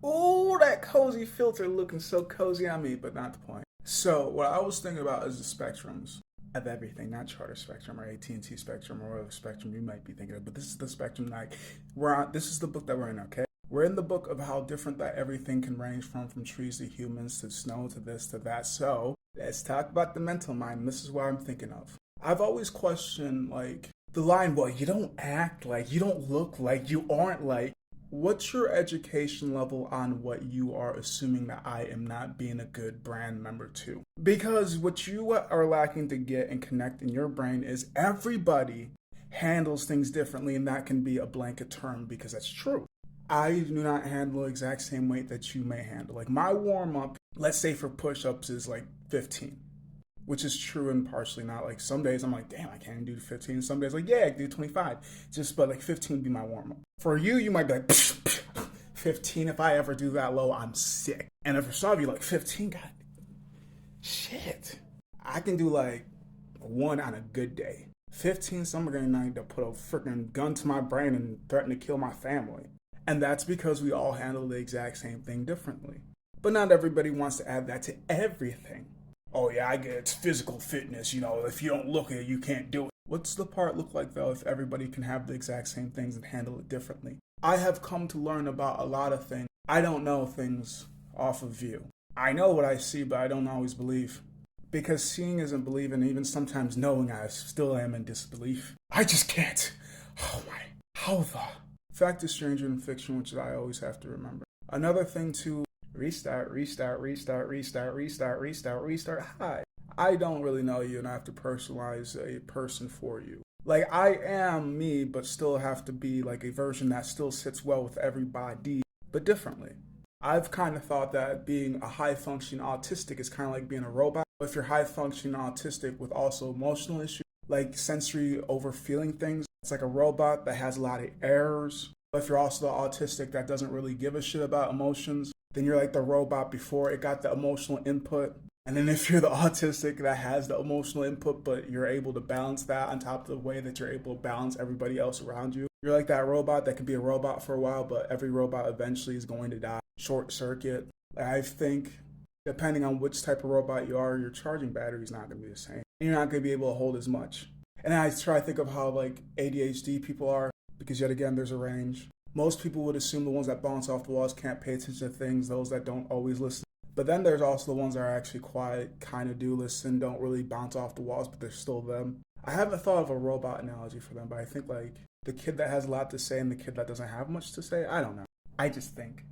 Ooh, that cozy filter looking so cozy on me, but not the point. So what I was thinking about is the spectrums of everything, not Charter Spectrum or AT&T Spectrum or whatever spectrum you might be thinking of, but this is the spectrum like we're on. This is the book that we're in. Okay, we're in the book of how different that everything can range from trees to humans to snow to this to that. So let's talk about the mental mind. And this is what I'm thinking of. I've always questioned like the line, well, you don't act like, you don't look like, you aren't like. What's your education level on what you are assuming that I am not being a good brand member to? Because what you are lacking to get and connect in your brain is everybody handles things differently, and that can be a blanket term because that's true. I do not handle the exact same weight that you may handle. Like my warm up, let's say for push ups, is like 15, which is true and partially not. Like some days I'm like, damn, I can't do 15. Some days like, yeah, I can do 25. Just but like 15 would be my warm up. For you, you might be like, 15. If I ever do that low, I'm sick. And if for some of you like 15, God, shit, I can do like one on a good day. 15, some are gonna need to put a freaking gun to my brain and threaten to kill my family. And that's because we all handle the exact same thing differently. But not everybody wants to add that to everything. Oh yeah, I get it's physical fitness, if you don't look at it, you can't do it. What's the part look like though if everybody can have the exact same things and handle it differently? I have come to learn about a lot of things. I don't know things off of view. I know what I see, but I don't always believe. Because seeing isn't believing, even sometimes knowing I still am in disbelief. I just can't. Oh my, how the? Fact is stranger than fiction, which I always have to remember. Another thing to restart, restart, restart, restart, restart, restart, restart. Hi. I don't really know you and I have to personalize a person for you. Like I am me, but still have to be like a version that still sits well with everybody, but differently. I've kind of thought that being a high functioning autistic is kind of like being a robot. But if you're high functioning autistic with also emotional issues, like sensory over feeling things, it's like a robot that has a lot of errors. But if you're also the autistic that doesn't really give a shit about emotions, then you're like the robot before it got the emotional input. And then if you're the autistic that has the emotional input, but you're able to balance that on top of the way that you're able to balance everybody else around you, you're like that robot that can be a robot for a while, but every robot eventually is going to die. Short circuit. I think depending on which type of robot you are, your charging battery is not going to be the same. And you're not going to be able to hold as much. And I try to think of how like ADHD people are, because yet again, there's a range. Most people would assume the ones that bounce off the walls can't pay attention to things, those that don't always listen. But then there's also the ones that are actually quiet, kind of do listen, don't really bounce off the walls, but they're still them. I haven't thought of a robot analogy for them, but I think like the kid that has a lot to say and the kid that doesn't have much to say, I don't know. I just think.